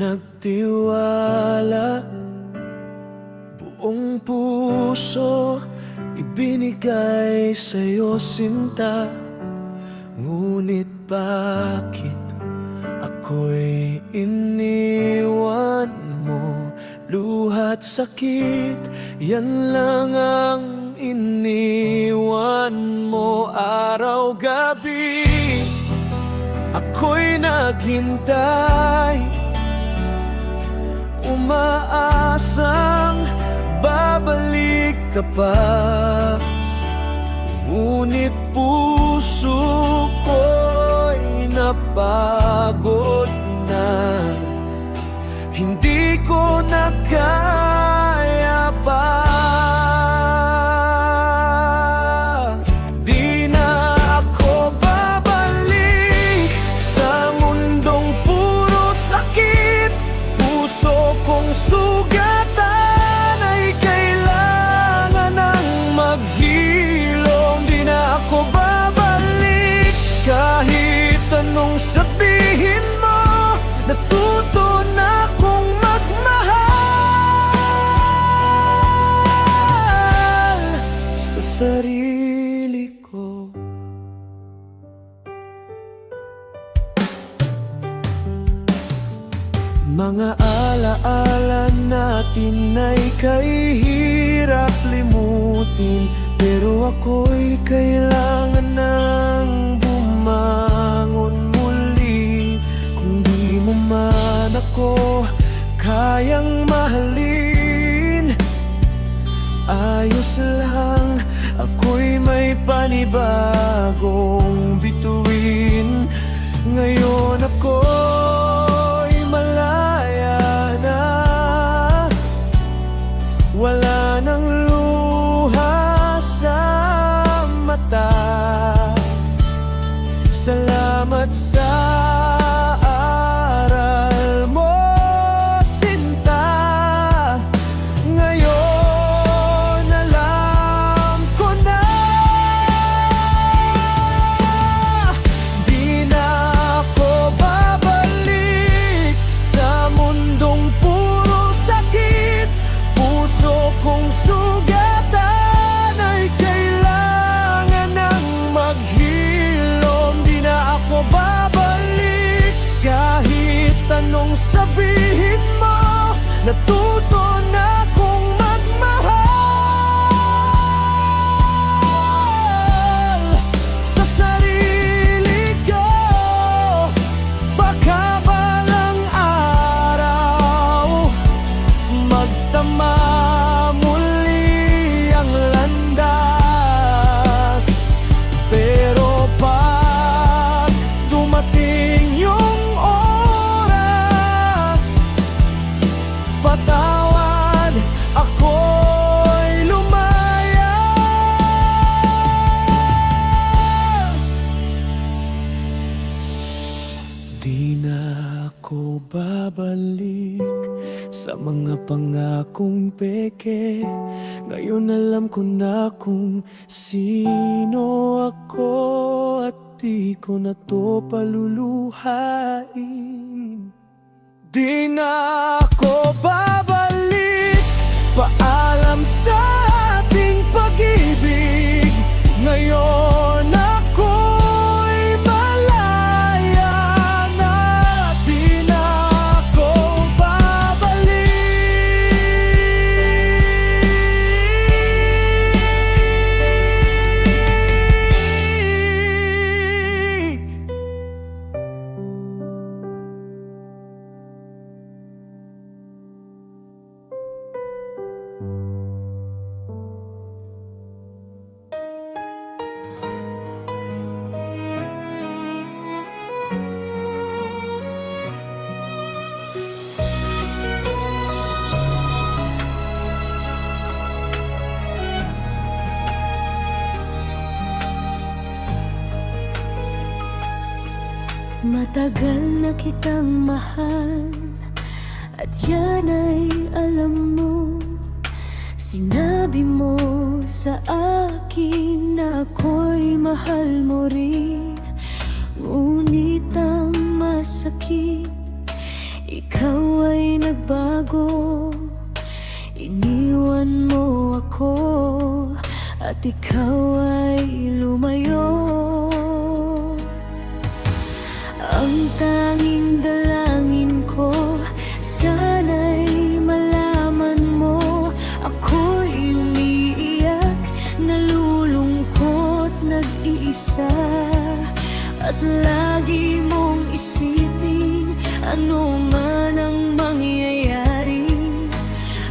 nagtiwala, buong puso ibinigay sa'yo sinta. Ngunit bakit ako'y iniwan mo? Luha't sakit, yan lang ang iniwan mo. Araw-gabi ako'y naghintay, umaasang babalik ka pa. Ngunit puso ko'y napagod na, hindi ko na kaya pa. Di na ako babalik sa mundong puro sakit. Puso kong sugatan ay kailangan ng maghilom. Di na ako babalik kahit anong sabihin mo. Natuto na akong magmahal sa sarili ko. Mga alaala natin ay kahirap limutin, pero ako'y kailangan ng bumangon muli. Kung di mo man ako kayang mahalin, ayos lang, ako'y may panibagong bituin. Ngayon ako'y malaya na, wala nang luha sa mata. Salamat sa aral mo, sinta. Ngayon alam ko na, di na ako babalik sa mundong puro sakit. Puso kong sugatan ay kailangan ng maghilom. Di na ako babalik kahit anong sabihin mo. Natuto na akong magmahal sa sarili ko. Baka balang araw magtama muli ang landas, pero pag dumating yung oras, patawad, ako'y lumayas. Di na ako babalik sa mga pangakong peke. Ngayon alam ko na kung sino ako, at di ko na to paluluhain. Di na ako babalik, paalam sa ating pag-ibig. Ngayon ako'y malaya na, di na ako babalik. Matagal na kitang mahal, at yan ay alam mo. Sinabi mo sa akin na ako'y mahal mo rin. Ngunit ang masakit, ikaw ay nagbago. Iniwan mo ako at ikaw ay lumayo. Ang tanging dalangin ko, sana'y malaman mo, ako'y umiiyak, nalulungkot, nag-iisa. At lagi mong isipin, ano man ang mangyayari,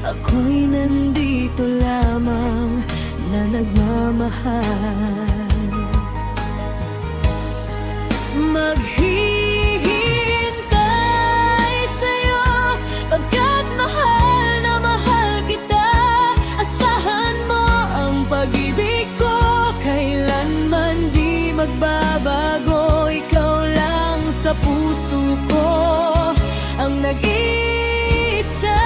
ako'y nandito lamang na nagmamahal. Maghihintay sa'yo pagkat mahal na mahal kita. Asahan mo ang pag-ibig ko, kailanman di magbabago. Ikaw lang sa puso ko ang nag-iisa.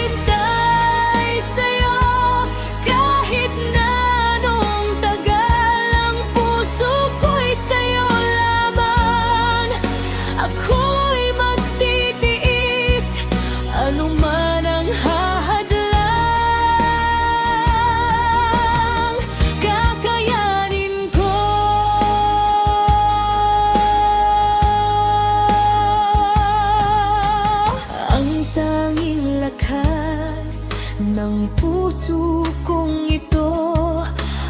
Maghihintay sa'yo kahit na anong tagal. Ang puso ko'y sa'yo lamang. Ako'y magtitiis, ano man ang hahadlang, kakayanin ko. Ang tanging lakas ng puso kong ito,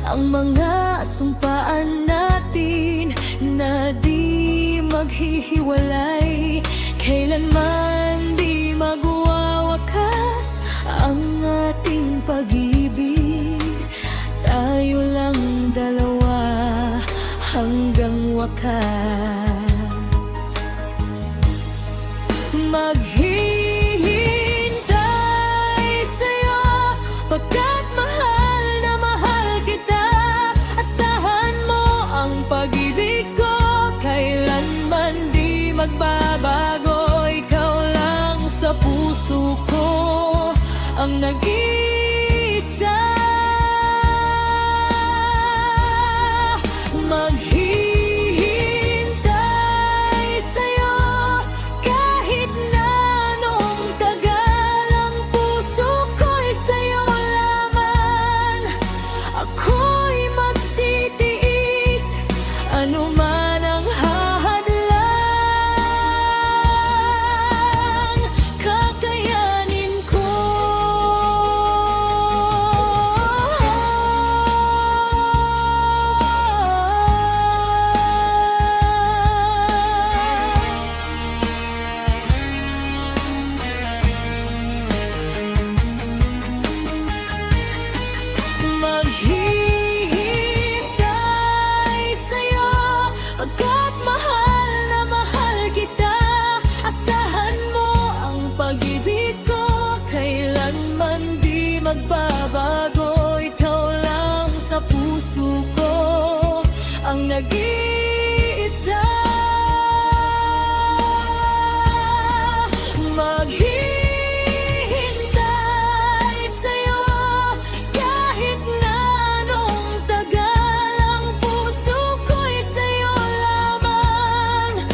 ang mga sumpaan natin na di maghihiwalay, kailanman di magwawakas ang ating pag-ibig. Tayo lang dalawa hanggang wakas. Maghihintay sa'yo pagkat mahal na mahal kita. Asahan mo ang pag-ibig ko, kailanman di magbabago. Ikaw lang sa puso ko ang nag-iisa. Maghihintay sa'yo kahit na anong tagal. Ang puso ko'y sa'yo lamang. Ako'y magtitiis, ano man ang hahadlang, kakayanin ko. Maghihintay sa'yo pagkat mahal na mahal kita. Asahan mo ang pag-ibig ko, kailanman di magbabago. Ikaw lang sa puso ko ang nag-iisa. Maghihintay sa'yo kahit na anong tagal. Ang puso ko'y sa'yo lamang.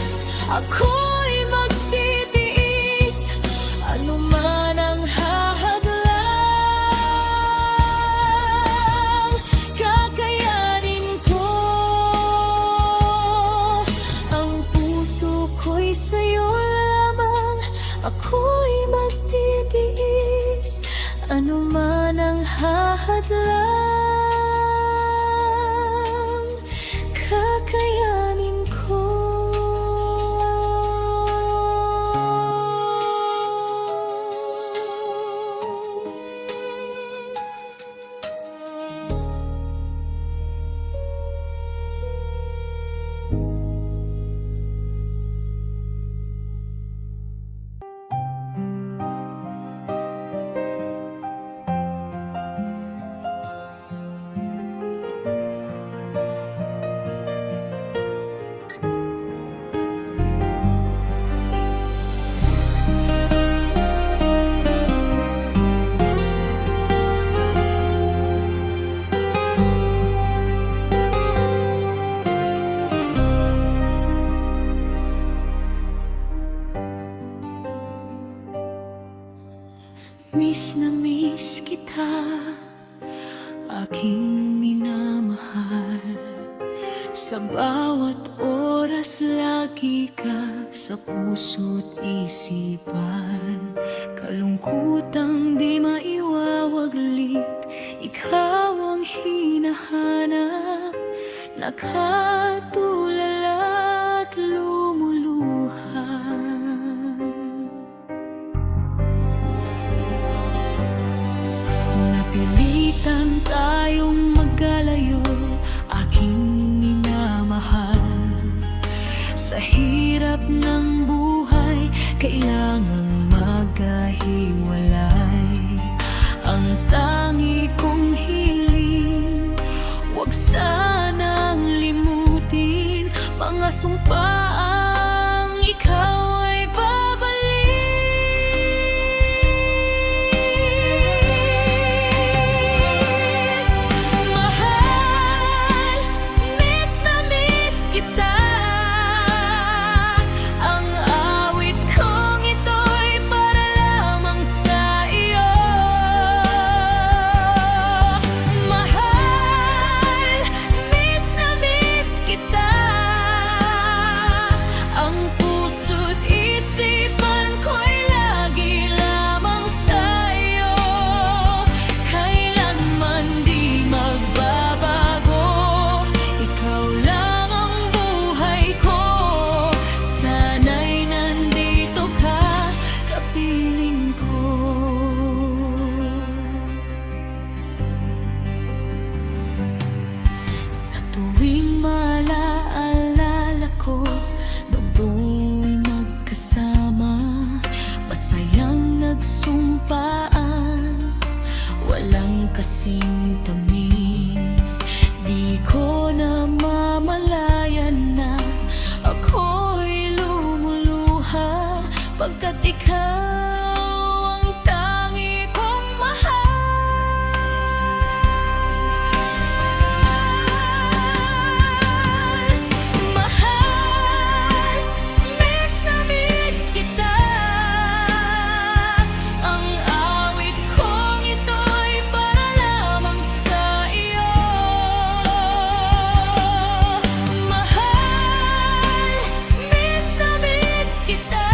Ako'y magtitiis, ano man ang hahadlang, kakayanin ko. Sa bawat oras lagi ka sa puso't isipan. Kalungkutang di maiwawaglit, ikaw ang hinahanap. Nakatulala at lumuluha. Napilitan tayong magkalayo, aking minamahal. Sa hirap ng buhay, kailangang magkahiwalay. Ang tangi kong hiling, huwag sanang limutin mga sumpaang ikaw ay babalik. Mahal, miss na miss kita. Ang awit kong ito'y para lamang sa iyo. Mahal, miss na miss kita. Ang puso't isipan ko'y lagi lamang sa iyo. Kailanman di magbabago, ikaw lang ang buhay ko. Sana'y nandito ka, kapiling ko. Sa tuwing malaalala ko noong magkasama, masayang nagsumpaan, walang kasing tamis. Di ko namamalayan na ako'y lumuluha, pagkat ikaw ang tangi kong mahal. Mahal, miss na miss kita. Ang awit kong ito'y para lamang sa iyo. Mahal, miss na miss kita.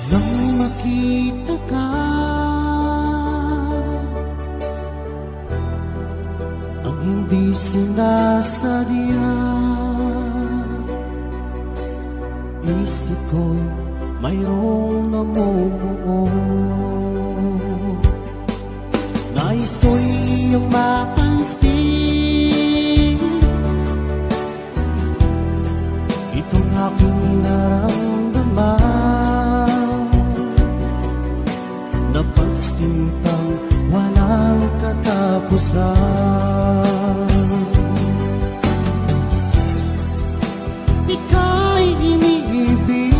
Nang makita ka, ang hindi sinasadya, isip ko'y mayroong namumuo. Nais ko'y iyong mapansin itong aking naramdaman, na pagsintang walang katapusan. Ika'y iniibig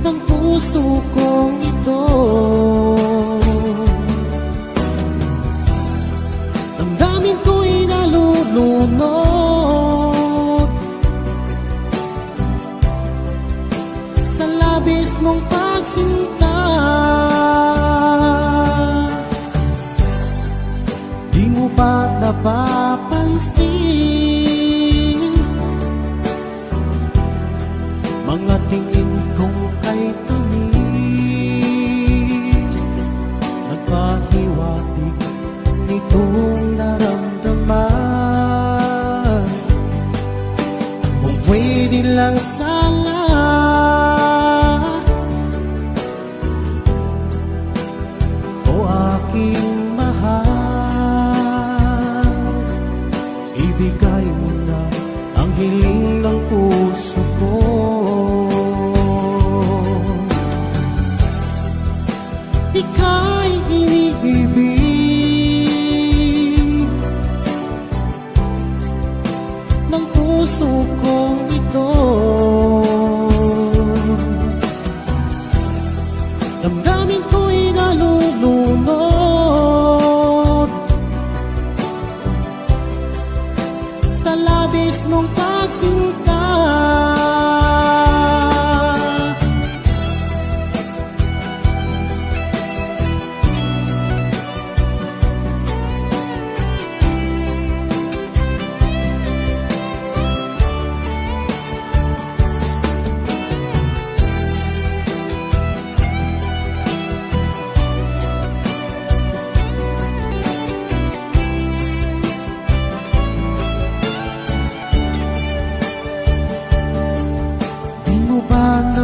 ng puso kong ito. Damdamin ko'y nalulunod sa labis mong pagsinta. Di mo ba napapansin mga tingin kong kay tamis, nagpahiwatig nitong naramdaman. Kung pwede lang sana, o aking mahal, ibigay mo na ang hiling ng puso ko. Ika'y iniibig ng puso kong ito. Damdamin ko'y nalulunod sa labis mong pagsinta.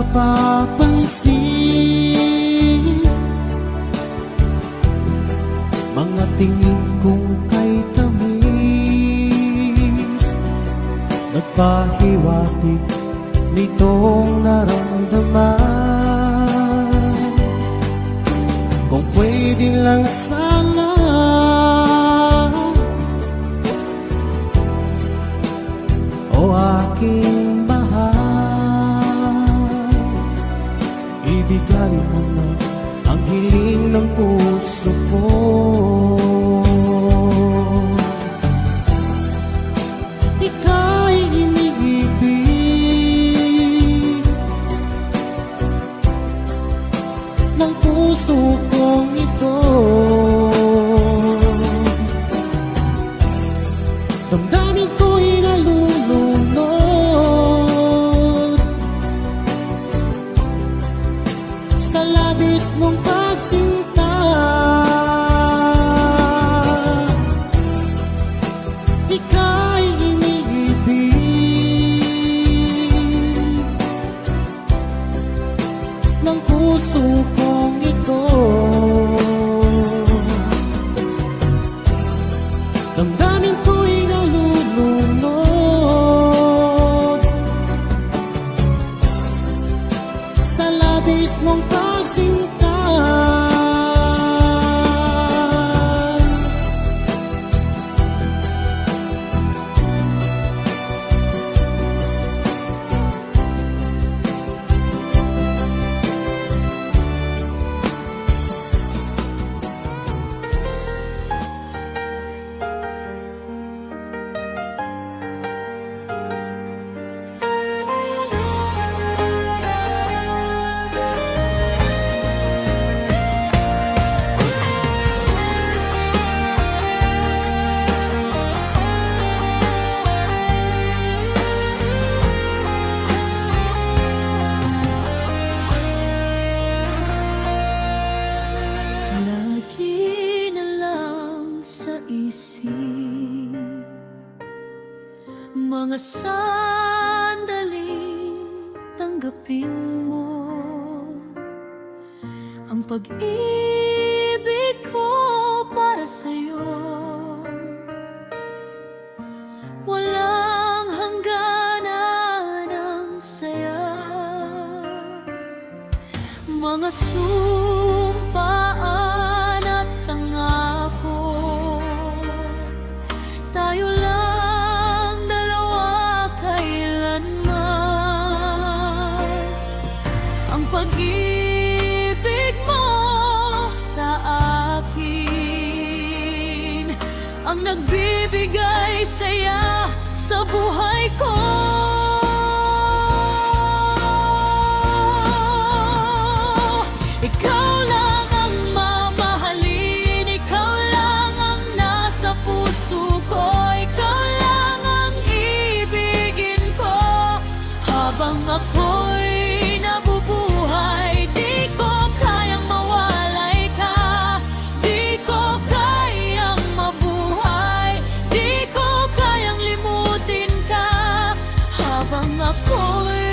Napapansin mga tingin kong kay tamis, nagpahiwatig nitong naramdaman. Kung pwede lang sana, o aking ibigay mo na ang hiling ng puso ko. Ika'y iniibig ng puso kong ito. Damdamin ko'y nalulunod sa labis mong pagsinta. Ika'y iniibig ng puso kong ito. Damdamin ko'y nalulunod sa labis mong pagsinta. mga sandaling tanggapin mo ang pag-ibig ko para sa'yo. Walang hangganan ang saya, mga sumpaan at tangako. Tayo lang dalawa kailanman. Ang pag-ibig mo sa akin ang nagbibigay saya sa buhay ko. Ikaw lang ang mamahalin, ikaw lang ang nasa puso ko, ikaw lang ang ibigin ko. Habang ako'y nabubuhay, di ko kayang mawalay ka, di ko kayang mabuhay, di ko kayang limutin ka. Habang ako'y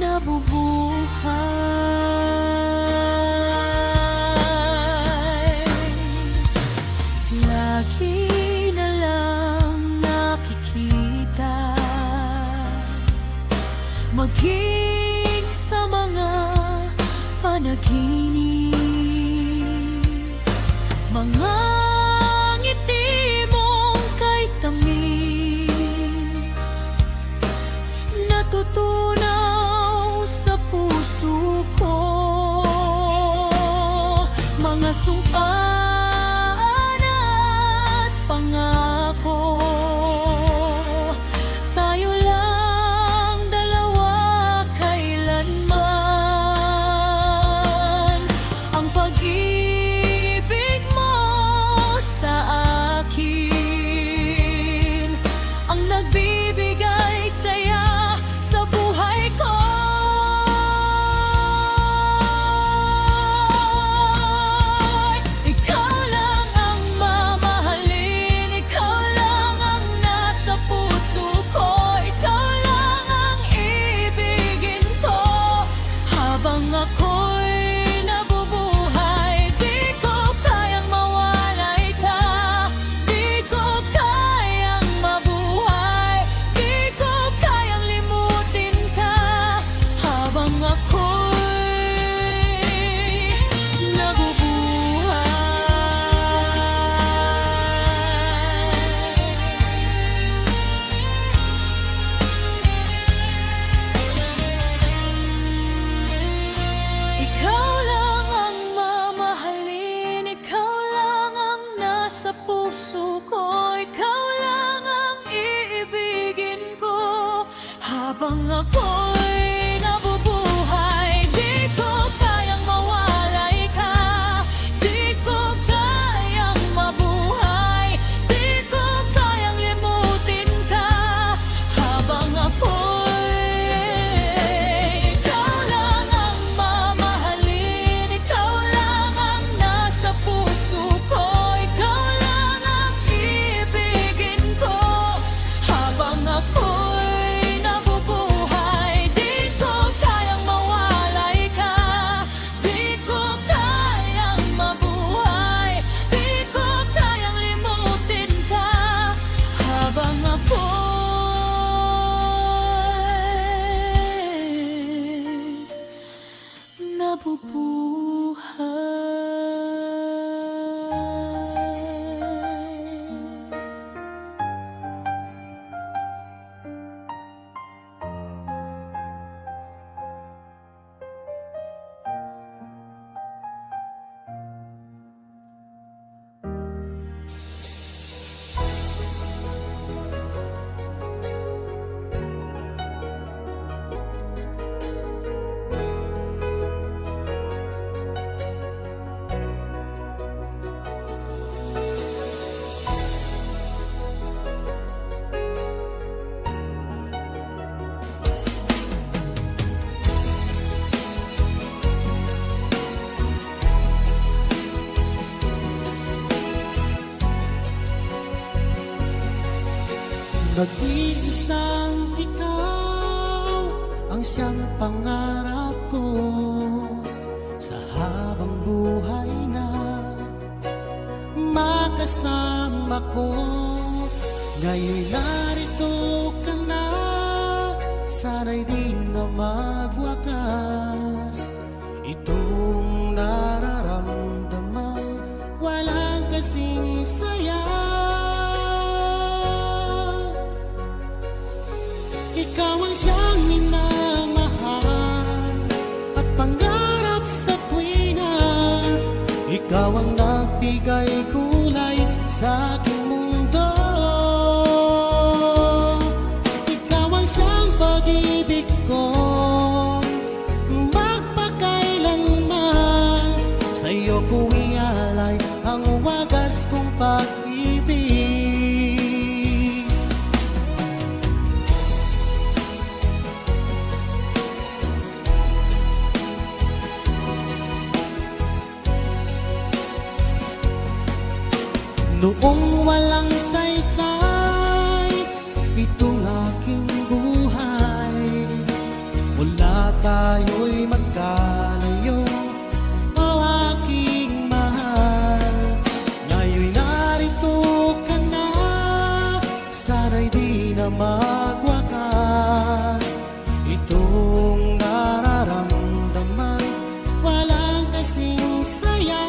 nabubuhay, lagi na lang nakikita, maging sa mga panaginip, mga ngiti mong kay tamis, natutunaw sa puso ko, mga sumpaan at pangako. Tayo lang dalawa kailanman. Ang pag-ibig mo sa akin ang nagbibigay saya sa buhay ko. Ikaw lang ang mamahalin, ikaw lang ang nasa puso ko, ikaw lang ang ibigin ko. Habang ako'y nabubuhay, di ko kayang mawalay ka, di ko kayang mabuhay, di ko kayang limutin ka. Habang ako'y nabubuhay. Ikaw lang ang mamahalin, ikaw lang ang nasa puso ko, ikaw lang ang iibigin ko. Habang ako'y nabubuhay, di ko kayang mawalay ka, di ko kayang mabuhay, di ko kayang limutin ka. Habang ako'y ikaw lang ang mamahalin, ikaw lang ang nasa puso ko, ikaw lang ang ibigin ko. Habang ako'y nabubuhay, Nag-iisang ikaw ang siyang pangarap ko sa habang buhay na makasama ko. Ngayon'y narito ka na, sana'y di na magwakas itong nararamdaman, walang kasing saya. Ikaw ang siyang minamahal at pangarap sa tuwina. Ikaw ang nagbigay kulay sa aking mundo. Ikaw ang siyang pag-ibig ko, magpakailanman. Sa iyo ko ialay ang wagas kong pag-ibig. Noong walang saysay itong aking buhay, mula tayo'y magkalayo, o aking mahal. Ngayon'y narito ka na, sana'y di na magwakas itong nararamdaman, walang kasing saya.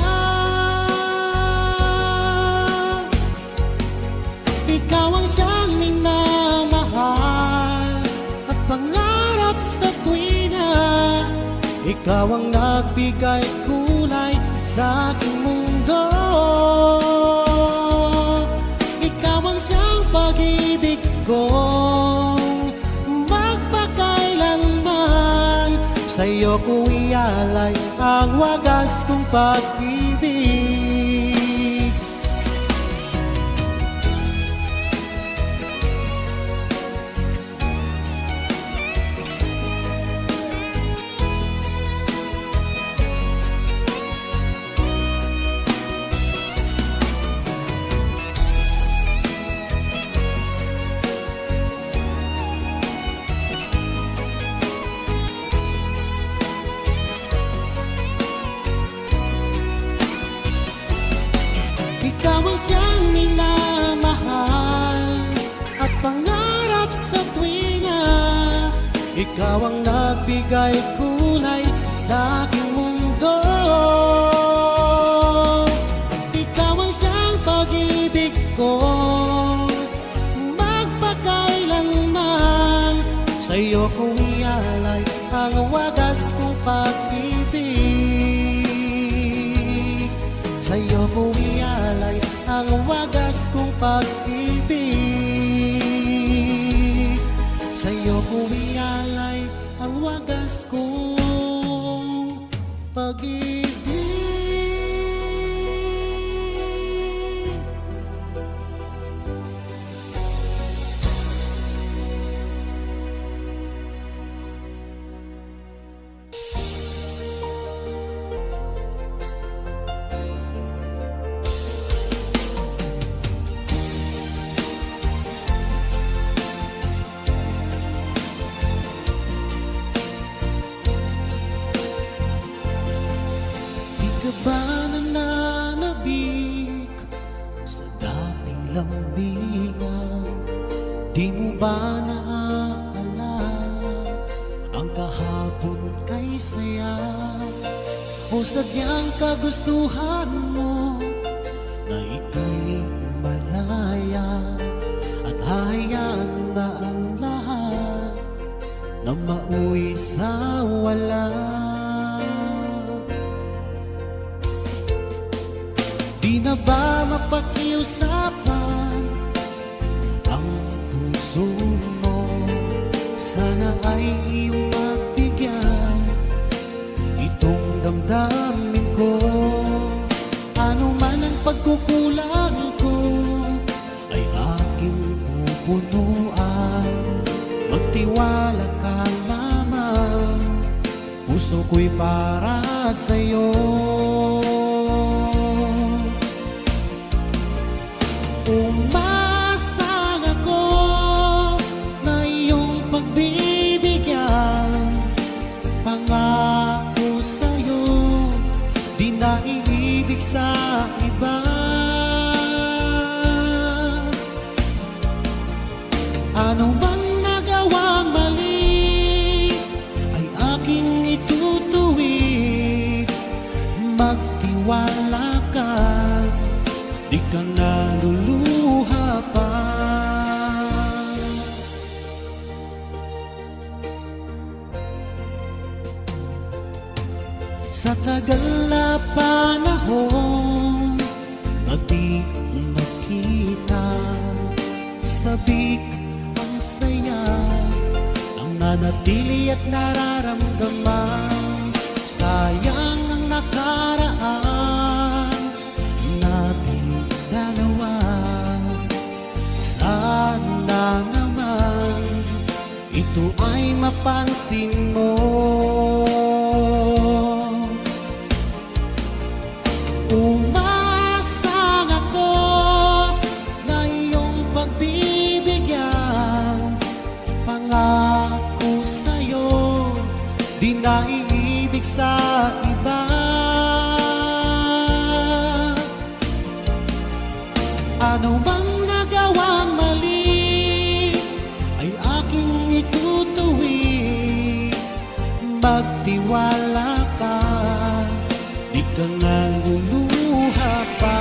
Ikaw ang siyang minamahal at pangarap sa tuwina. Ikaw ang nagbigay kulay sa aking mundo. Ikaw ang siyang pag-ibig ko, magpakailanman. Sa iyo ko ialay ang wagas kong pag-ibig. Ikaw ang siyang minamahal at pangarap sa tuwina. Ikaw ang nagbigay kulay sa aking mundo. Ikaw ang siyang pag-ibig ko, magpakailanman. Sa iyo ko ialay ang wagas kong pag-ibig. Sa iyo ko ialay ang wagas kong pag-ibig. Sa iyo ko ialay ang wagas kong pag-ibig. Di ka ba nananabik sa dating lambingan? Di mo ba naaalala ang kahapon kay saya? O sadyang kagustuhan mo na ika'y malaya at hayaan na ang lahat na mauwi sa wala? Di na ba mapakiusapan ang puso mo? Sana ay iyong magbigyan itong damdamin ko. Ano man ang pagkukulang ko ay aking pupunuan. Magtiwala ka lamang, puso ko'y para sa'yo. Umasang ako Ano bang nagawang mali ay aking itutuwid. Magtiwala ka, di ka naluluha pa. Sa tagal na panahon na di nakita, sabik ang saya ang nanatili at nararamdaman. Sayang ang nakaraan nating dalawa. Sana naman ito ay mapansin mo. Umasang ako na iyong pagbibigyan. Pangako sa'yo, di na iibig sa iba. Ano bang nagawang mali ay aking itutuwid. Magtiwala ka, di ka naluluha pa.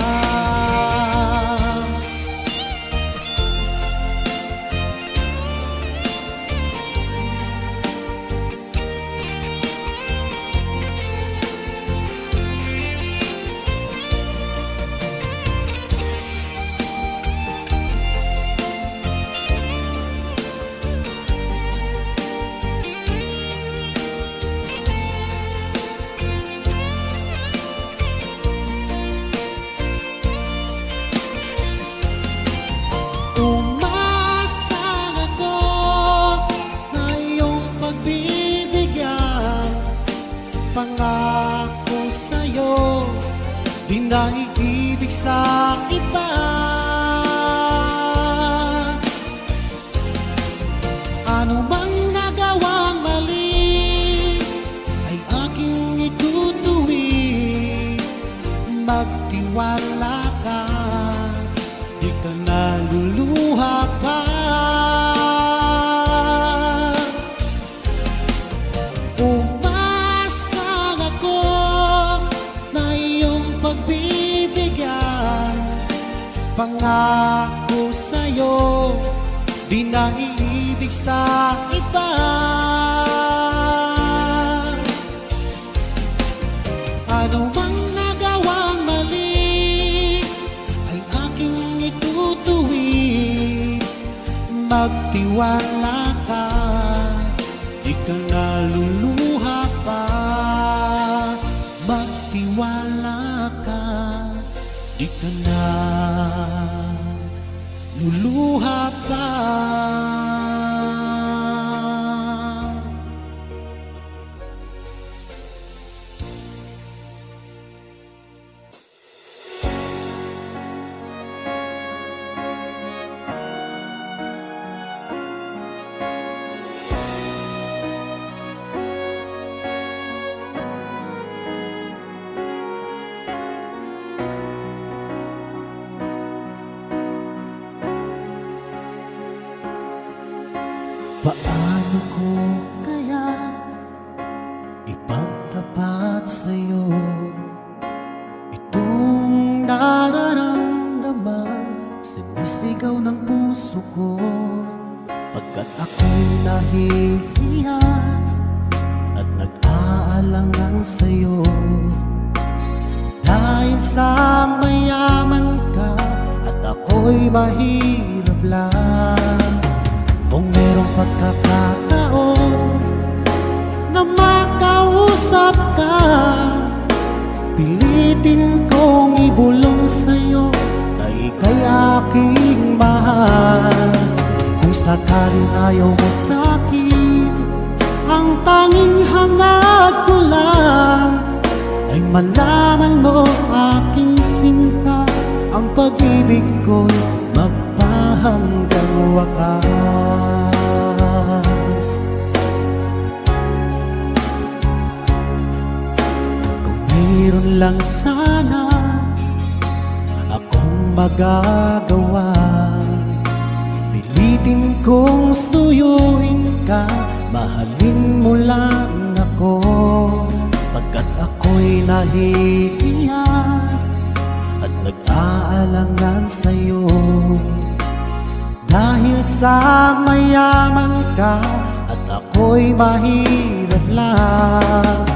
Umasang ako na iyong pagbibigyan. Pangako sa'yo, di na iibig sa iba. Ano bang nagawang mali ay aking itutuwid. Magtiwala ka, di ka naluluha pa. Umasang ako na iyong pagbibigyan. Pangako sa'yo, di na iibig sa iba. Ano bang nagawang mali ay aking itutuwid. Magtiwala ka, di ka naluluha pa. Magtiwala ka, di ka naluluha pa. Paano ko kaya ipagtapat sa'yo itong nararamdaman? Sinisigaw ng puso ko pagkat ako'y nahihiya at nag-aalangan sa'yo. Dahil sa mayaman ka at ako'y mahirap lang. Kung merong pagkakataon na makausap ka, pilitin kong ibulong sa'yo na ika'y aking mahal. Kung sakaling ayaw mo sa'kin, ang tanging hangad ko lang ay malaman mo aking sinta, ang pag-ibig ko'y magpahanggang wakas. Kung mayroon lang sana akong magagawa, pilit Pilitin kong suyuin ka, mahalin mo lang ako, pagkat ako'y nahihiya at nag-aalangan sa'yo. Dahil sa mayaman ka at ako'y mahirap lang,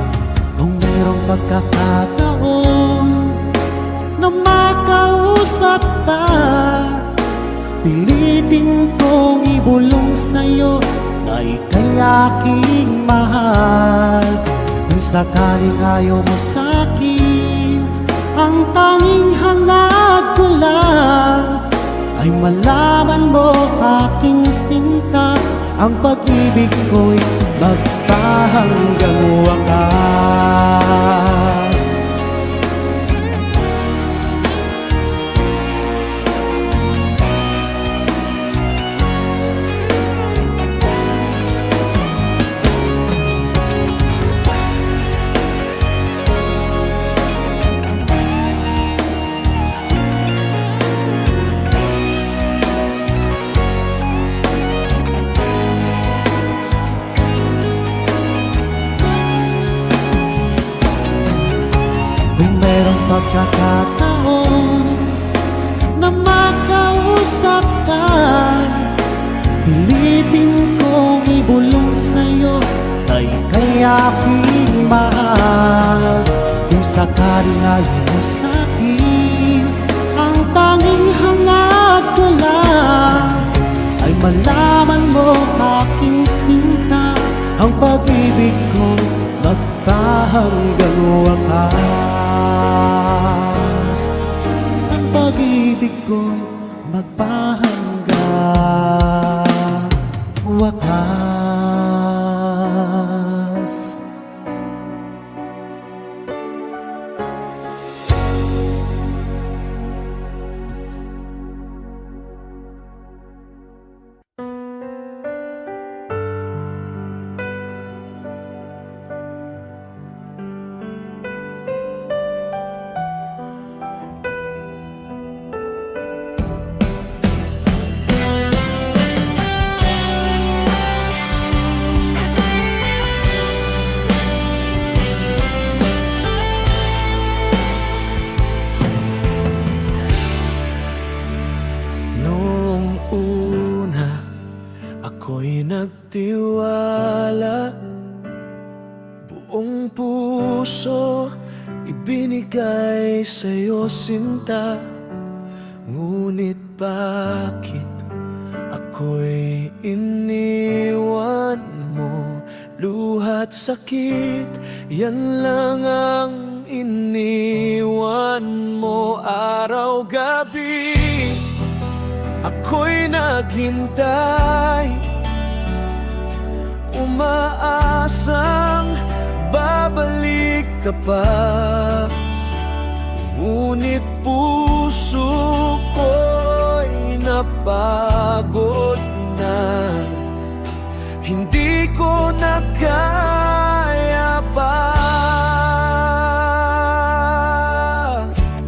kung mayroong pagkakataon na makausap ka, pilitin kong ibulong sa'yo na ika'y aking mahal. Kung sakaling ayaw mo sa'kin, ang tanging hangad ko lang ay malaman mo aking sinta, ang pag-ibig ko'y magpahanggang wakas. Kung merong pagkakataon na makausap ka, pilitin kong ibulong sa'yo na ika'y aking mahal. Kung sakaling ayaw mo sa'kin, ang tanging hangad ko lang ay malaman mo aking sinta, ang pag-ibig ko magpahanggang wakas. Ang pag-ibig ko magpahanggang wakas. Noong una, ako'y nagtiwala, buong puso ibinigay sa'yo sinta. Ngunit bakit ako'y iniwan mo? Luha't sakit, yan lang ang iniwan mo. Araw-gabi ako'y naghintay, umaasang babalik ka pa. Ngunit puso ko'y napagod na, hindi ko na kaya pa.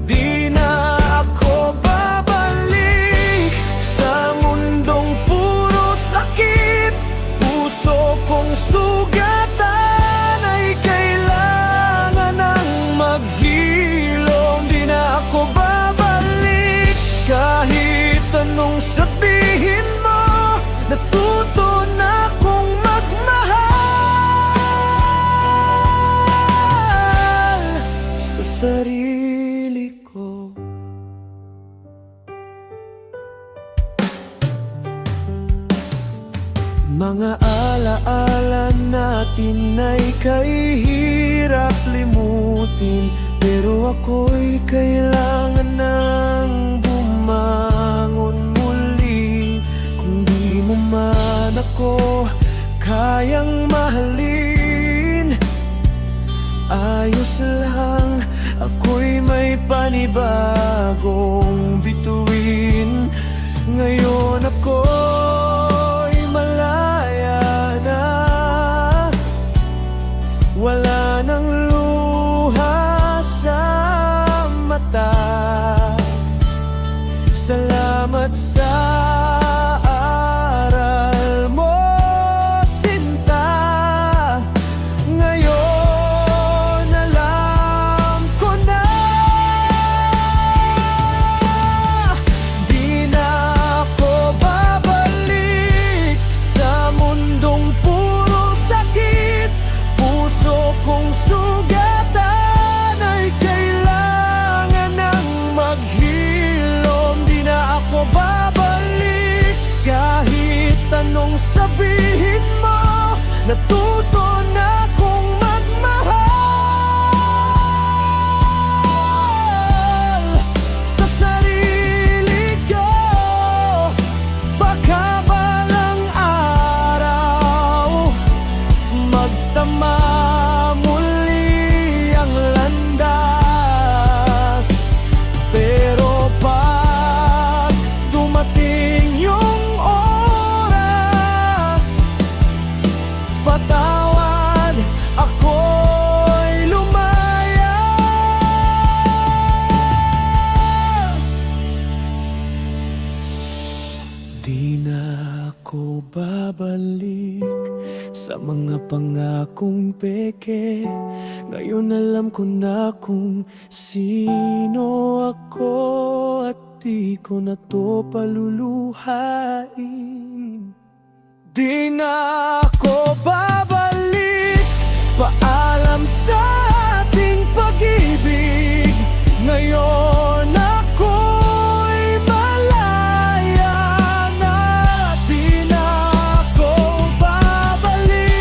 Di na ako babalik sa mundong puro sakit. Puso kong sugatan ay kailangan ng maghilom. Di na ako babalik kahit anong sabihin mo. Natuto na akong magmahal sa sarili ko. Mga alaala natin ay kahirap limutin, pero ako'y kailangan ng bumangon muli. Kung di mo man ako kayang mahalin, ayos lang, ako'y may panibagong bituin. Ngayon ako'y malaya na, wala nang luha sa mata. Salamat sa sabihin mo, natuto na akong magmahal sa sarili ko. Baka balang araw magtama muli ang landas, pero pag dumating yung oras, patawad, ako'y lumayas. Di na ako babalik sa mga pangakong peke. Ngayon alam ko na kung sino ako, at di ko na to paluluhain. Di na ako babalik, paalam sa ating pag-ibig. Ngayon ako'y malaya na, di na ako babalik.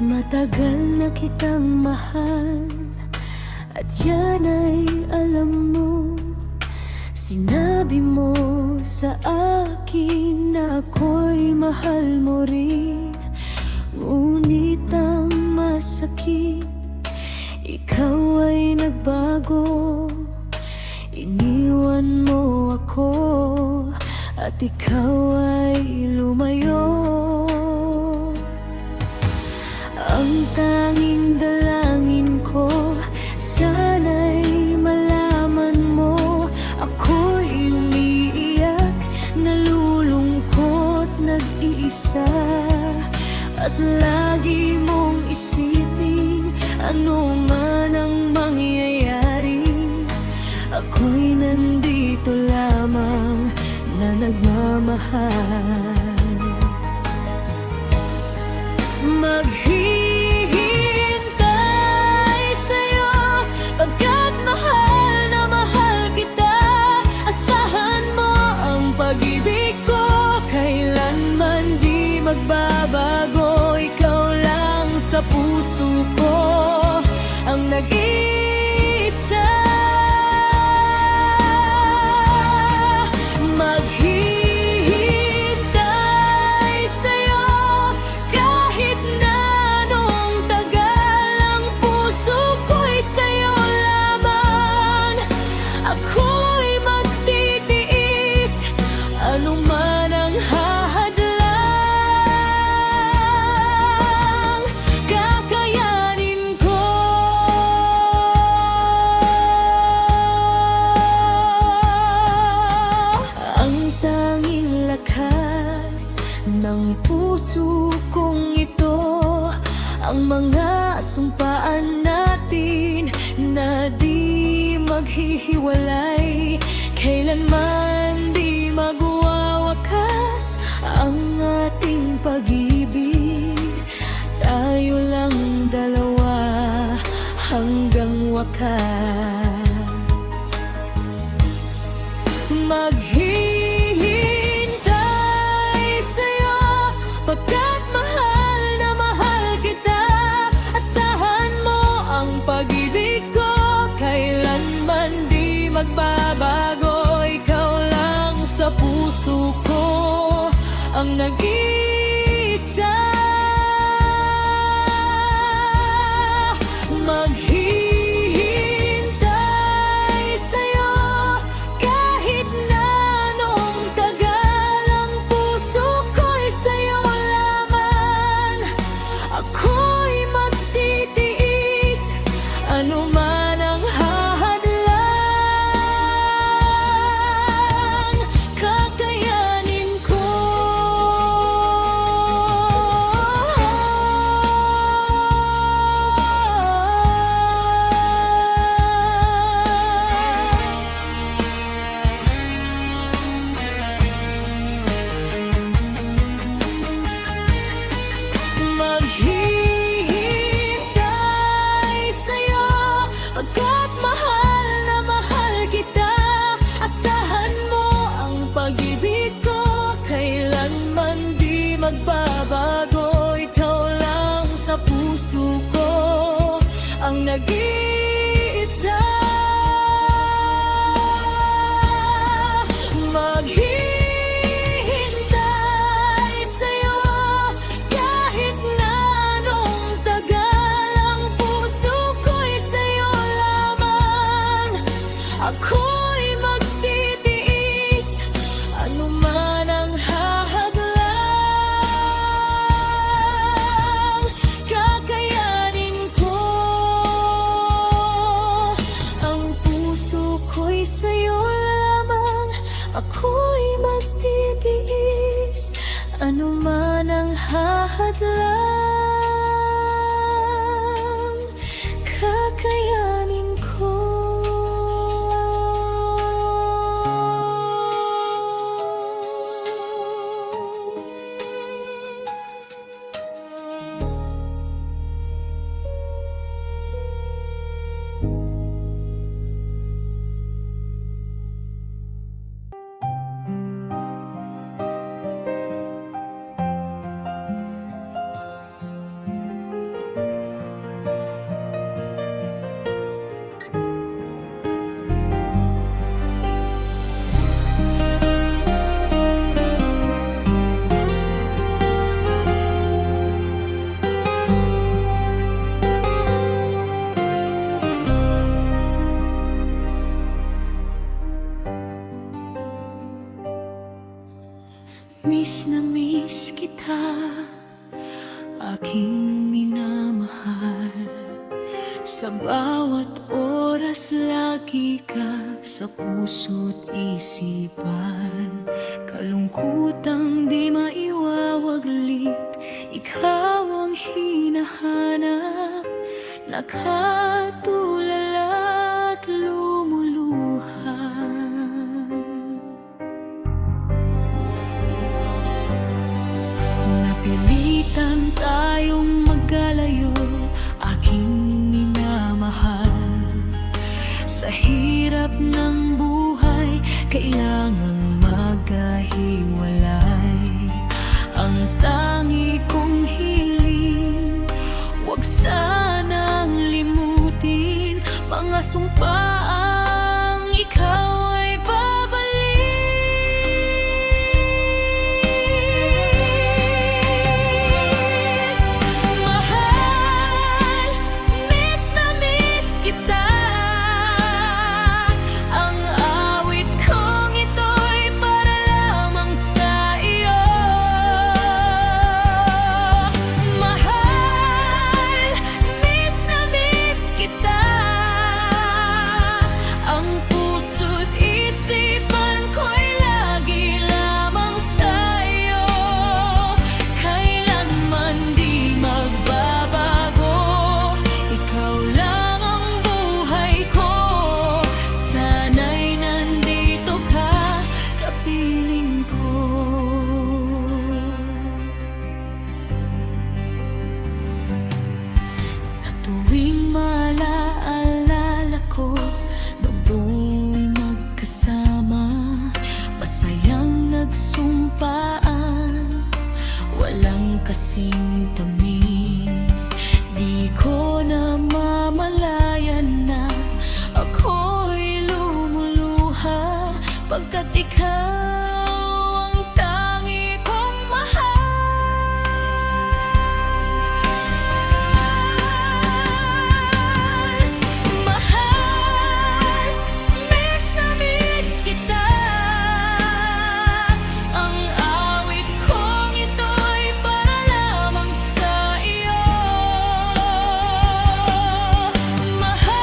Matagal na kitang mahal, at yan ay alam mo. Sinabi mo sa akin na ako'y mahal mo rin. Ngunit ang masakit, ikaw ay nagbago. Iniwan mo ako, at ikaw ay lumayo. Ang tanging dalangin ko, sana'y malaman mo, ako'y umiiyak, nalulungkot, nag-iisa. At lagi mong isipin, ano man ang mangyayari, ako'y nandito lamang na nagmamahal. Maghihintay sa'yo, pagkat mahal na mahal kita. Asahan mo ang pag-ibig ko, kailanman di magbabago. Ikaw lang sa puso ko ang nag-iisa. Ng puso kong ito, ang mga sumpaan natin na di maghihiwalay, kailanman di magwawakas ang ating pag-ibig. Tayo lang dalawa hanggang wakas. Pagkat mahal na mahal kita, asahan mo ang pag-ibig ko, kailanman di magbabago. Ikaw lang sa puso ko ang nag-iisa. Maghihintay sa'yo, kahit na anong tagal, ang puso ko'y sa'yo lamang. Ako'y magtitiis, Ano man ang hahadlang, kakayanin ko. Maghihintay sa'yo, pagkat mahal na mahal kita. Asahan mo ang pag-ibig ko, kailanman di magbabago. Ikaw lang sa puso ko ang nag-iisa. Maghihintay sa'yo kahit na anong tagal. Ang puso ko'y sa'yo lamang. Ako'y magtitiis, ano man ang hahadlang, kakayanin ko. Ang puso ko'y sa'yo lamang. Ako'y magtitiis, ano man ang hahadlang, kakayanin ko. Miss na miss kita, aking minamahal. Sa bawat oras lagi ka sa puso't isipan. Kalungkutang di maiwawaglit, ikaw ang hinahanap. Nakatulala at lumuluha. Napilitan tayong magkalayo, aking minamahal. Sa hirap ng buhay, kailangang magkahiwalay. Ang tangi kong hiling, huwag sanang limutin mga sumpaang ikaw ay kasing tamis. Di ko na mamalayan na ako'y lumuluha, pagkat ikaw ang tangi kong mahal. Mahal, miss na miss kita. Ang awit kong ito'y para lamang sa iyo. Mahal,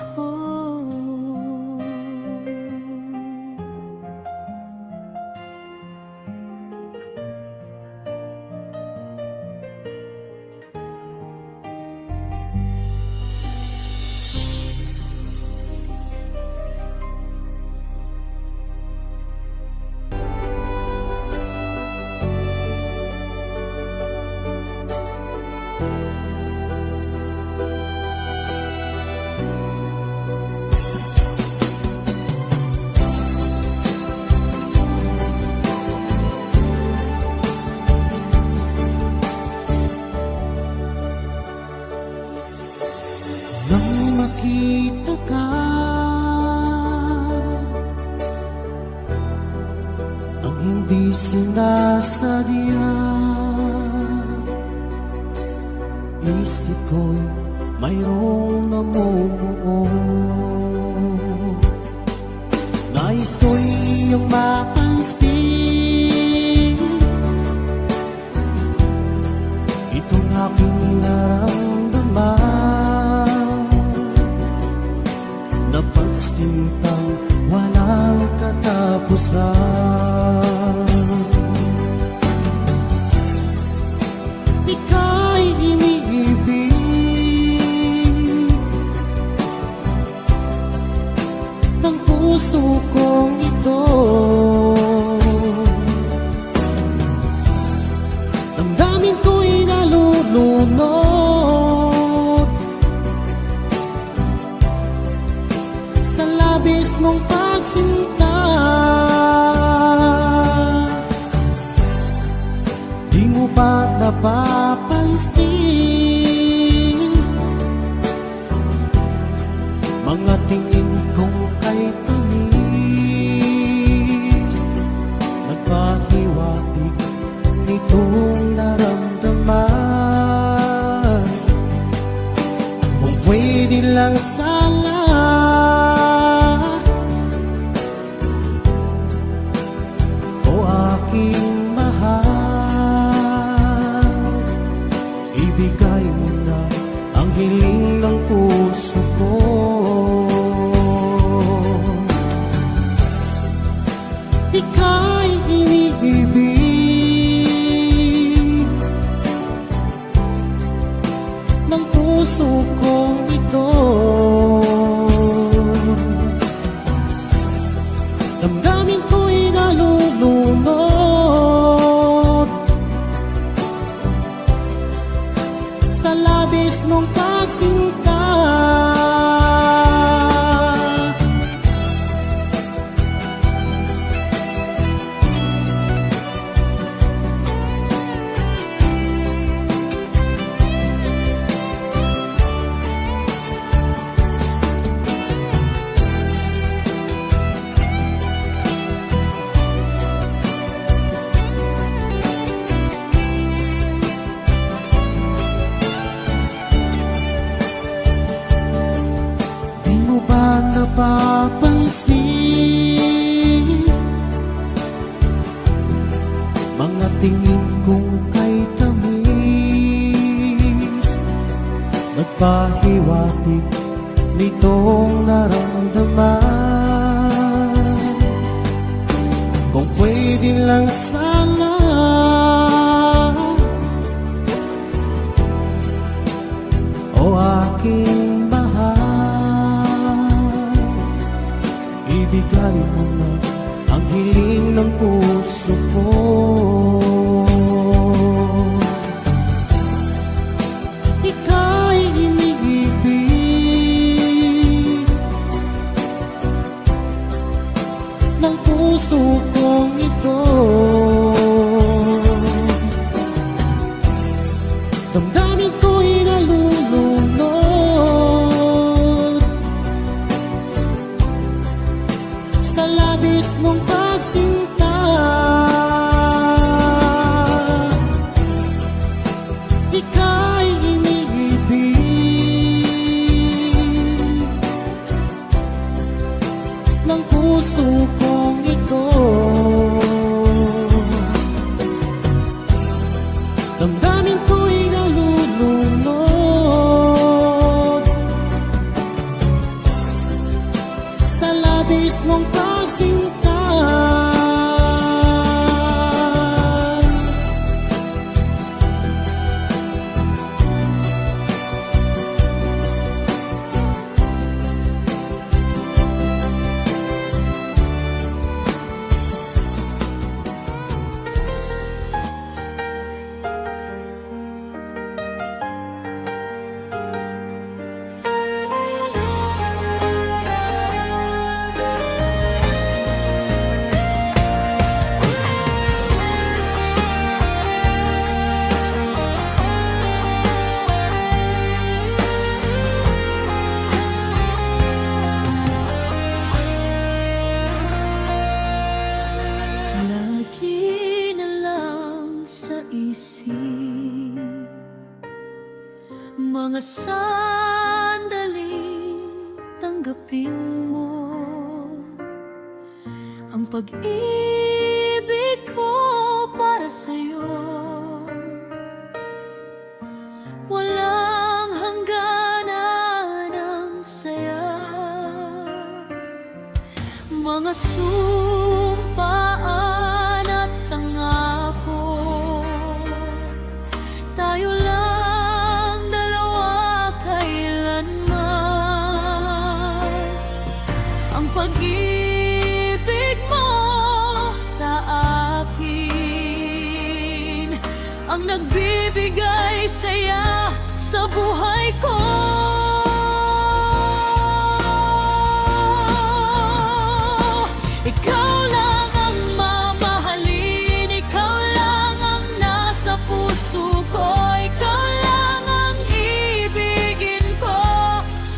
ko. Nang makita ka, ang hindi sinasadya, isip ko'y mayroong namumuo. Nais ko'y iyong mapansin itong aking naramdaman na pagsintang walang katapusan. Ika'y iniibig ng puso kong ito. Damdamin ko'y nalulunod sa labis mong pagsinta. Di mo ba napapansin mga tingin kong kay tamis, nagpahiwatig nitong naramdaman. Kung pwede lang sana o aking mahal, ibigay mo na ang hiling ng puso ko. Ika'y iniibig ng puso kong ito. Damdamin ko'y nalulunod sa labis mong pagsinta. Di mo ba napapansin mga tingin kong kay tamis, nagpahiwatig nitong naramdaman. Kung pwede lang sana o aking mahal, ibigay mo na ang hiling ng puso ko. Ika'y iniibig ng puso kong ito. Damdamin ko'y nalulunod sa labis mong pagsinta. Ika'y iniibig ng puso kong ito. Damdamin ko'y nalulunod tanggapin mo ang pag-ibig ko para sa'yo. Walang hangganan ang saya, mga sumpaan at tangako. Tayo lang dalawa kailanman. Ang pag-ibig mo sa akin ang nagbibigay saya sa buhay ko. Ikaw lang ang mamahalin, ikaw lang ang nasa puso ko, ikaw lang ang ibigin ko.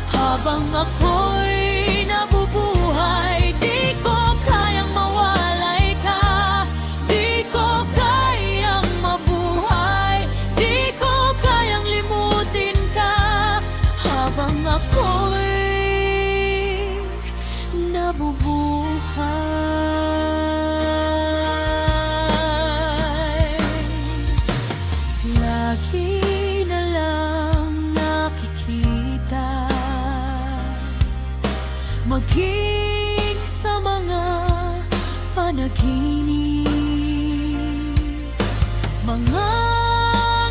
Habang ako'y nabubuhay, di ko kayang mawalay ka, di ko kayang mabuhay, di ko kayang limutin ka. Habang ako'y nabubuhay, lagi na lang nakikita, maging sa mga panaginip, mga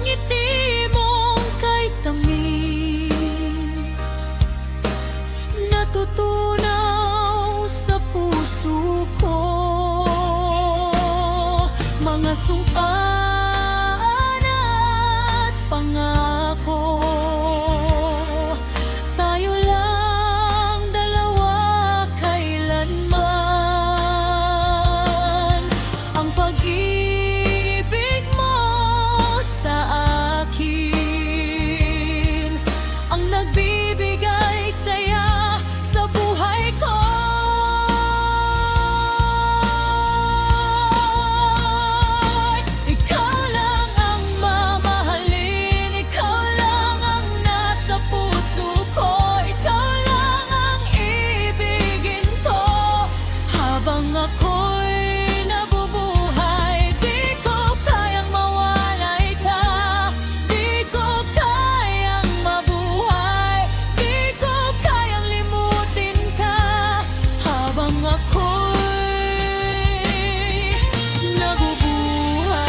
ngiti mong kay tamis, natutunaw sa puso ko. Mga sumpaan at pangako, tayo lang dalawa kailanman. Ang pag-ibig mo sa akin ang nagbibigay saya sa buhay ko. Ikaw lang ang mamahalin, ikaw lang ang nasa puso ko, ikaw lang ang ibigin ko. Habang ako'y nabubuhay, di ko kayang mawalay ka, di ko kayang mabuhay, di ko kayang limutin ka. Habang ako'y nabubuhay.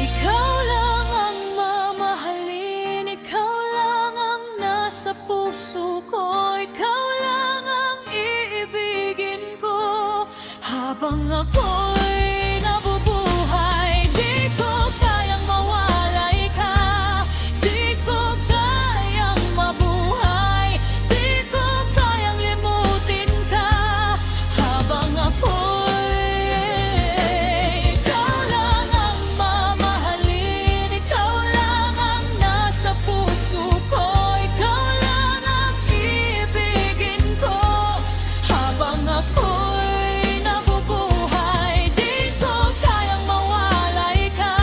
Ikaw lang ang mamahalin, ikaw lang ang nasa puso ko, ikaw lang ang iibigin ko. Habang ako'y nabubuhay, di ko kayang mawalay ka, di ko kayang mabuhay, di ko kayang limutin ka. Habang ako'y ikaw lang ang mamahalin, ikaw lang ang nasa puso ko, ikaw lang ang ibigin ko. Habang ako'y nabubuhay, di ko kayang mawalay ka,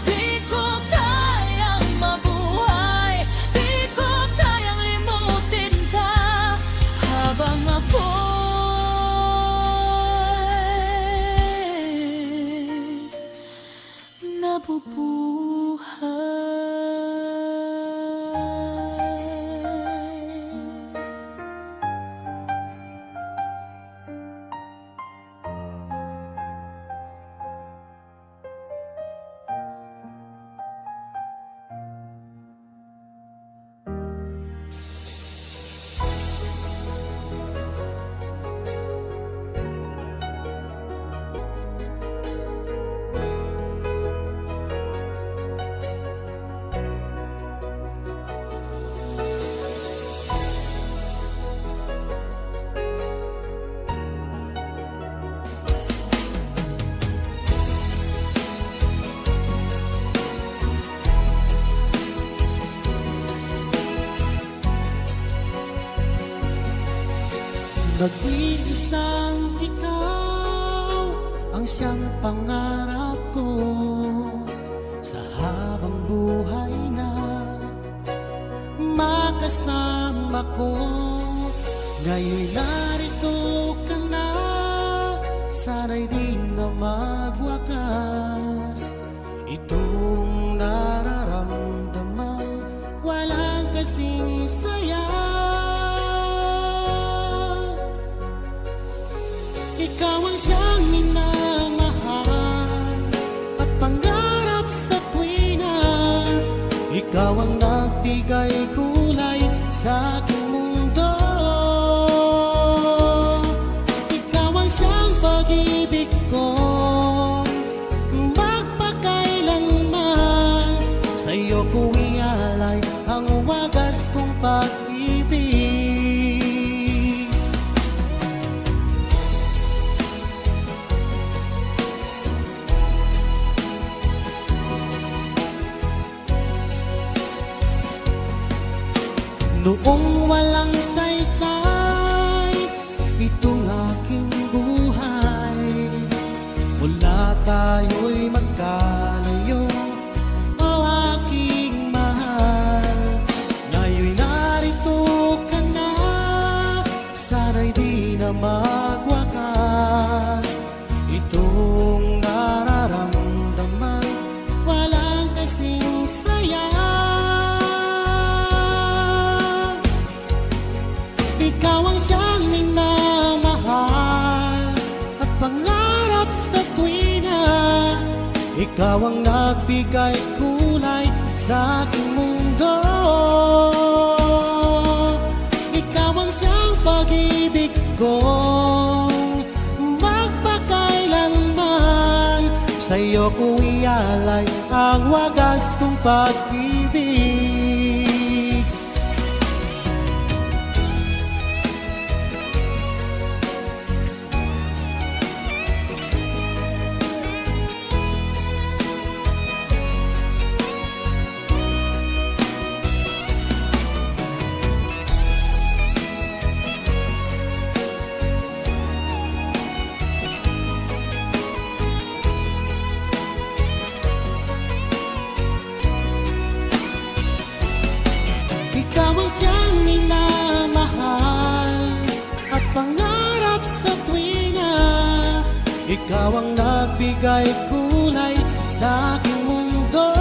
di ko kayang mabuhay, di ko kayang limutin ka. Habang ako'y nabubuhay. Nag-iisang ikaw ang siyang pangarap ko sa habang buhay na makasama ko. Ngayon'y narito ka na, sana'y di na magwakas itong nararamdaman, walang kasing saya. Ikaw ang siyang minamahal at pangarap sa tuwina. Ikaw ang nagbigay kulay sa aking mundo. Ikaw ang siyang pag-ibig ko, magpakailanman. Sa'yo ko ialay ang wagas kong pag-ibig. Noong walang saysay itong aking buhay, mula tayo'y magkalayo, o aking mahal. Ngayon'y narito ka na, sana'y di na magwakas itong nararamdaman, walang kasing saya. Ikaw ang siyang minamahal at pangarap sa tuwina. Ikaw ang nagbigay kulay sa aking mundo. Ikaw ang siyang pag-ibig kong magpakailanman. Sa'yo ko ialay ang wagas kong pag-ibig. Ikaw ang siyang minamahal at pangarap sa tuwina. Ikaw ang nagbigay kulay sa aking mundo.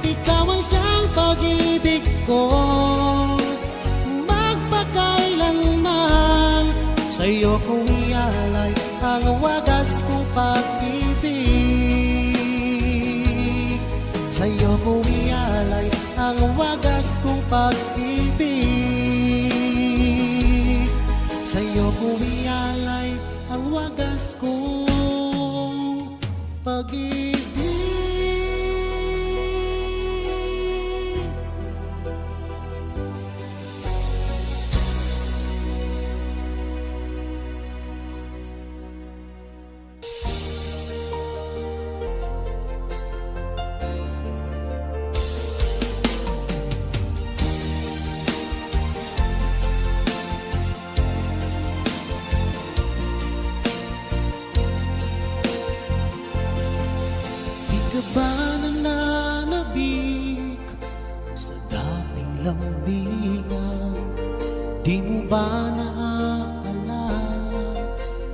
Ikaw ang siyang pag-ibig ko, magpakailanman. Sa'yo ko ialay ang wagas kong pag-ibig. Sa'yo ko ialay ang wagas kong pag-ibig. Sa'yo ko ialay ang wagas kong pag-ibig. Ba nananabik sa dating lambingan? Di mo ba naaalala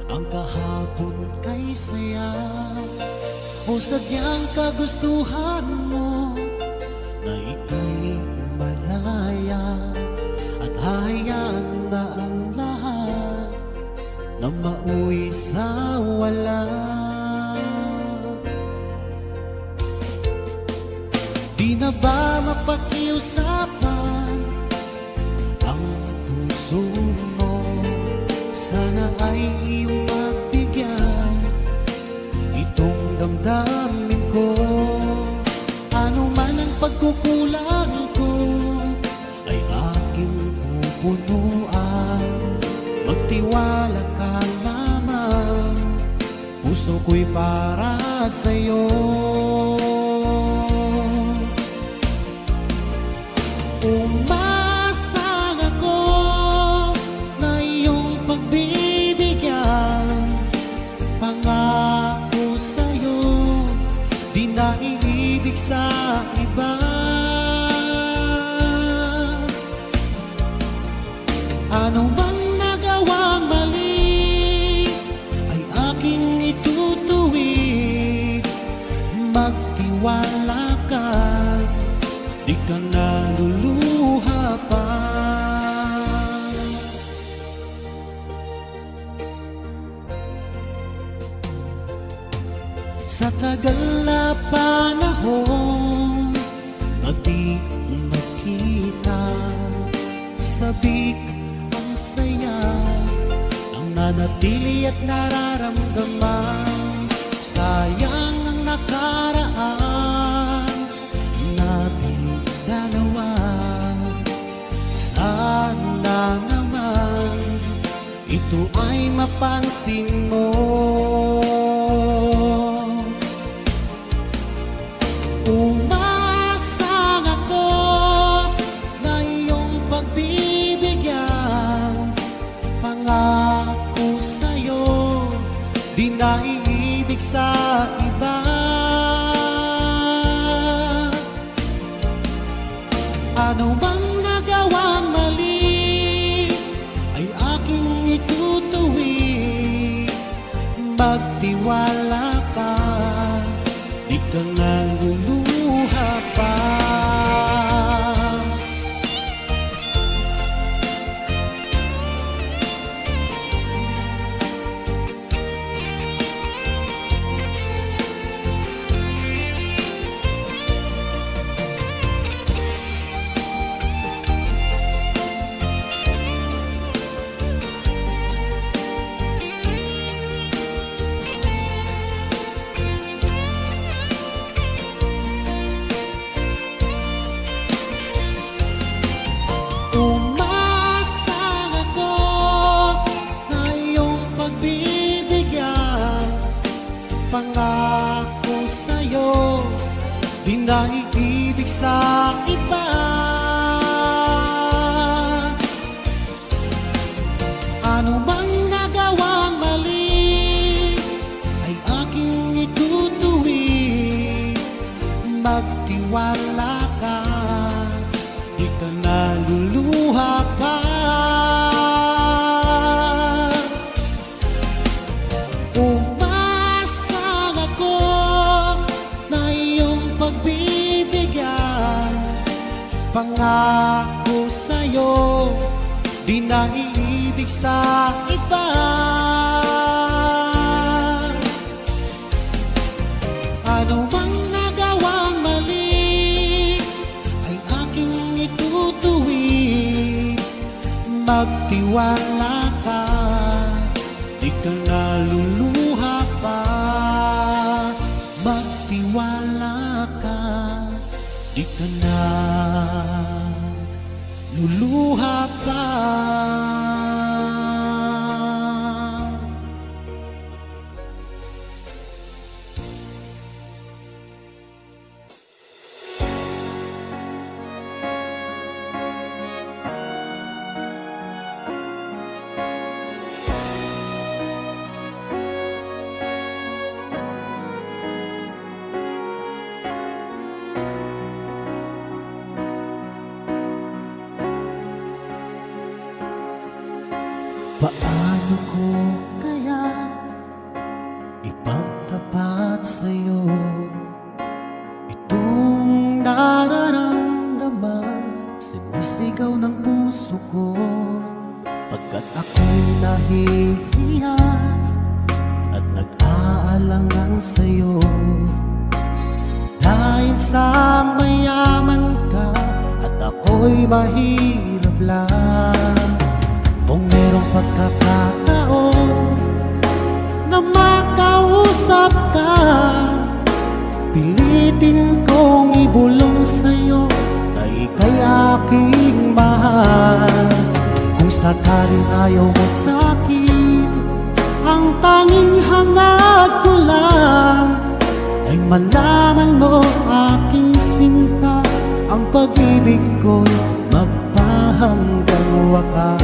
ang kahapon kay saya? O sadyang kagustuhan mo na ika'y malaya at hahayaan na ang lahat na mauwi sa wala? Di na ba mapakiusapan ang puso mo? Sana ay iyong magbigyan itong damdamin ko. Ano man ang pagkukulang ko ay aking pupunuan. Magtiwala ka lamang, puso ko'y para sa'yo. Umasang ako na iyong pagbibigyan Ano bang nagawang mali ay aking itutuwid. Magtiwala ka, di ka naluluha pa. Sa tagal na panahon na di magkita, sabik ang saya ang nanatili at nararamdaman. Sayang ang nakaraan nating dalawa. Sana naman ito ay mapansin mo. Umasang ako na iyong pagbibigyan. Pangako sa'yo, di na iibig sa iba. Ano bang nagawang mali ay aking itutuwid. Magtiwala ka, di ka naluluha pa. Umasang ako na iyong pagbibigyan. Pangako sa'yo, di na iibig sa iba. Ano bang nagawang mali ay aking itutuwid. Magtiwala ka, di ka naluluha pa. Umasang ako na iyong pagbibigyan. Pangako sa'yo, di na iibig sa iba. Ano bang nagawang mali ay aking itutuwid. Magtiwala ka, di ka naluluha pa. Magtiwala ka, di ka naluluha pa. Paano ko kaya ipagtapat sa'yo itong nararamdaman? Sinisigaw ng puso ko pagkat ako'y nahihiya at nag-aalangan sa'yo. Dahil sa mayaman ka at ako'y mahirap lang. Kung merong pagkakataon na makausap ka, pilitin kong ibulong sa'yo na ika'y aking mahal. Kung sakaling ayaw mo sa'kin, ang tanging hangad ko lang ay malaman mo aking sinta, ang pag-ibig ko'y magpahanggang wakas.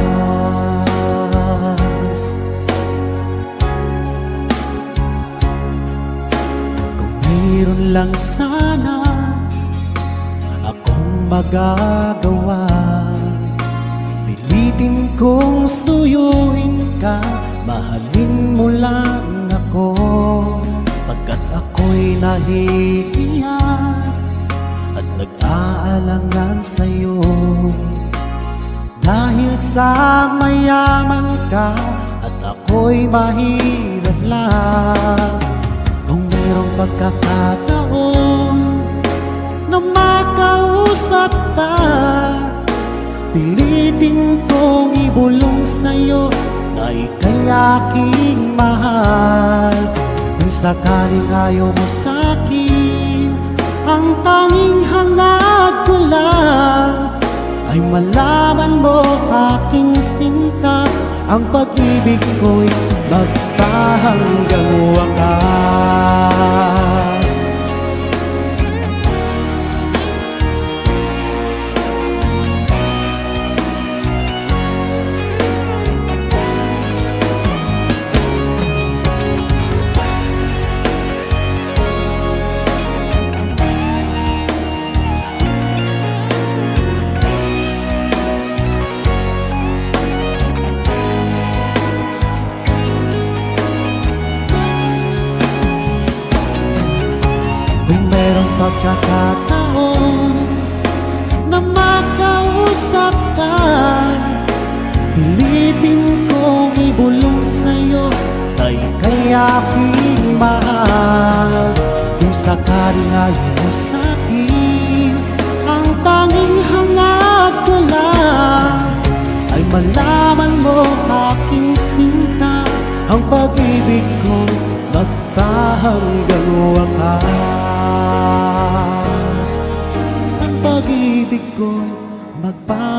Kung mayroon lang sana akong magagawa, pilitin Pilitin kong suyuin ka, mahalin mo lang ako, pagkat ako'y nahihiya at nag-aalangan sa'yo. Dahil sa mayaman ka at ako'y mahirap lang, kung mayroong pagkakataon na makausap ka, pilitin kong ibulong sa'yo na ika'y aking mahal. Kung sakaling ayaw mo sa'kin, ang tanging hangad ko lang ay malaman mo aking sinta, ang pag-ibig ko'y magpahanggang wakas. Kung merong pagkakataon na makausap ka, pilitin kong ibulong sa'yo na ika'y aking mahal. Kung sakaling ayaw mo sa'kin, ang tanging hangad ko lang ay malaman mo aking sinta, ang pag-ibig ko magpahanggang wakas. Ang pag-ibig ko magpahanggang